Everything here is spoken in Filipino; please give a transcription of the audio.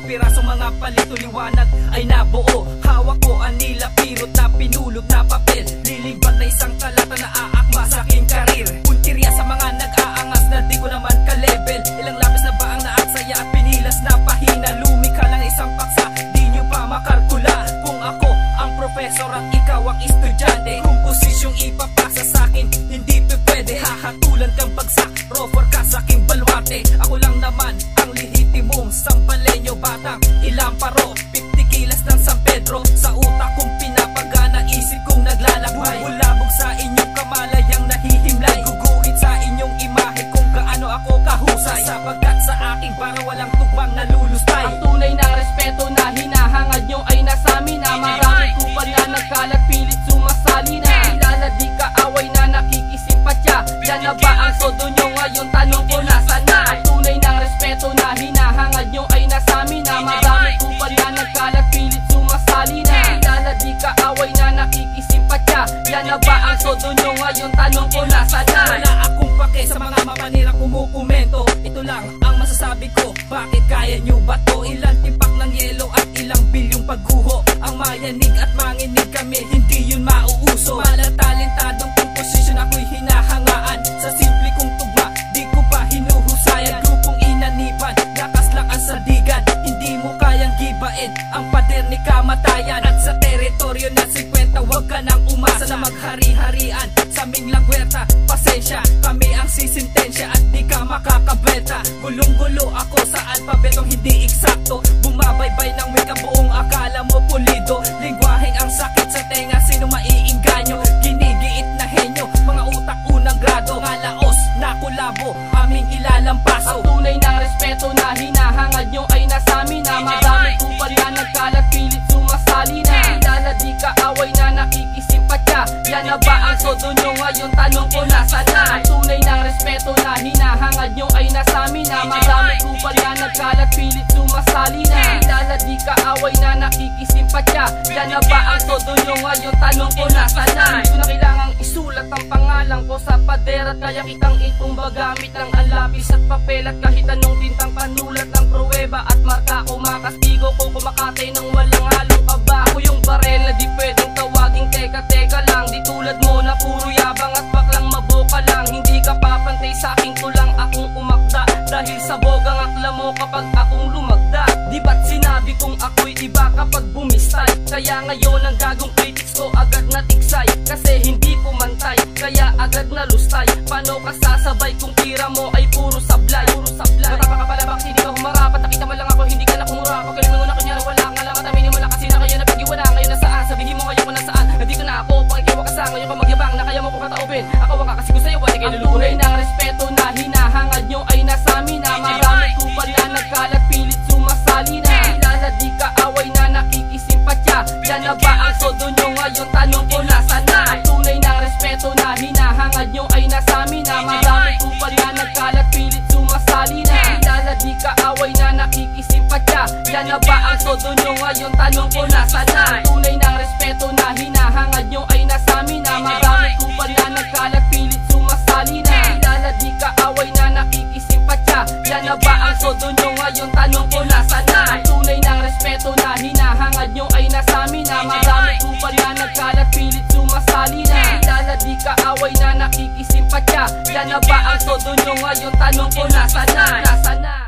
piraso mga palito liwanag ay nabuo. Hawak ko anila pirot na pinulot na papel, lilibad na isang talata na aakma sa aking karir. Puntirya sa mga nag-aangas na di ko naman ka-level. Ilang lapis na ba ang naaksaya at pinilas na pahina. Lumika lang isang paksa, di nyo pa makalkula. Kung ako ang professor at ikaw ang estudyante, kung posisyong ipapasa sa akin hindi pwede. Hahatulan kang bagsak, rover ka sa aking balwate. Ako lang naman ang lehitimong sampaleño, batang ilamparo, 50 kilas ng San Pedro. Sa utak kong pinapagana, isip kong naglalakbay. Bulabog sa inyong kamalayang nahihimlay, guguhit sa inyong imahe kung gaano ako kahusay. Sapagkat sa aking para walang tugmang nalulustay. Ang tunay na respeto na hinahangad nyo ay nasa amin na. Maraming kupal na nagkalat, pilit sumasali na. Kilala di kaaway na nakikisimpatya, yan na ba ang sodo nyo ngayon? Tanong ko nasa na. Ang tunay na respeto na hinahangad nyo ay nasa amin na. Maraming kupal na nagkalat, pilit sumasali na. Kilala di kaaway na nakikisimpatya, yan na ba ang sodo nyo ngayon? Tanong ko nasa na. Wala akong pake sa mga mapanirang kumukomento. Ito lang ang masasabi ko, bakit kaya nyo ba to? Ilang tipak ng yelo at ilang bilyong pagguho ang mayanig at manginig kami, hindi yun mauuso. Malatalentadong komposisyon ako'y hinahangaan, sa simple kong tugma di ko pa hinuhusayan. Grupong inanipan, lakas lang ang sadigan, hindi mo kayang gibain ang pader ni kamatayan. At sa teritoryo na 50, wag ka nang umasa na maghari-harian sa aming lagwerta. Pasensya, kami ang sisintensya at di ka makakabenta. Gulong-gulo ako sa alpabetong hindi eksakto, bumabaybay ng wika buong akala mo pulido. Lingwaheng ang sakit sa tenga, sino maiinganyo? Ginigiit na henyo, mga utak unang grado. Nga laos na kulabo, aming ilalampaso. Ang tunay na respeto na hinahangad nyo ay nasa amin na. Maraming kupal na nagkalat, pilit sumasali na. Kilala di kaaway na nakikisimpatya, yan na ba ang sodo nyo ngayon? Tanong ko nasa na. Ang tunay na respeto na hinahangad nyo ay nasa amin na. Maraming kupal na nagkalat, pilit sumasali na. Kilala di kaaway na nakikisimpatya, yan na ba ang sodo nyo ngayon? Tanong ko nasa na. Hindi ko na kailangang isulat ang pangalan ko sa pader, at kaya kitang itumba gamit ng alapis at papel. At kahit anong tintang panulat ng pruweba at marka ko, makastigo ko kumakatay ng walang halong kaba. Ako yung barel na di pwedeng tawaging teka-teka lang, di tulad mo na puro yabang at baklang maboka lang. Hindi ka papantay sa aking tulang akong umakda, dahil sa bogang akla mo kapag akong lumagda. Di ba't sinabi kong ako'y iba kapag bumistay? Kaya ngayon ang gagong critics ko agad na tiksay, kasi hindi pumantay, kaya agad na lustay. Paano ka sasabay kung tira mo ay puro sablay? Matapa ka pala, bakit hindi ka humarapat? Nakita mo lang ako, hindi ka na kumura. Pagaling mo na kunyari wala kang alamat, aminin mo lang kasi na kayo napag-iwala. Ngayon nasaan? Sabihin mo ngayon ko nasaan? Nandito na ako, pakikiwa ka sa ngayon ka magyabang na kaya mo ko kataupin. Ako ang kakasigo sa'yo, wala kayo lulukunin. Ang tunay na respeto na hinahangad nyo ay nasa amin na. Maraming kupal na nagkalat, pilit sumasali na. Kilala di kaaway na nakikisimpatya, yan na ba ang sodo nyo ngayon? Tanong ko nasa na. Ang tunay na respeto na hinahangad nyo ay nasa amin na. Maraming kupal na nagkalat, pilit sumasali na. Kilala di kaaway na nakikisimpatya, yan na ba ang sodo nyo ngayon? Tanong ko nasa na. Ang tunay na respeto na hinahangad nyo ay nasa amin na. Maraming kupal na nagkalat, pilit sumasali na. Kilala di kaaway na nakikisimpatya, yan na ba ang sodo nyo ngayon? Tanong ko nasa na. Ang tunay na respeto na hinahangad nyo ay nasa amin na. Maraming kupal na nagkalat, pilit sumasali na. Kilala di kaaway na nakikisimpatya, yan na ba ang sodo nyo ngayon? Tanong ko nasa na.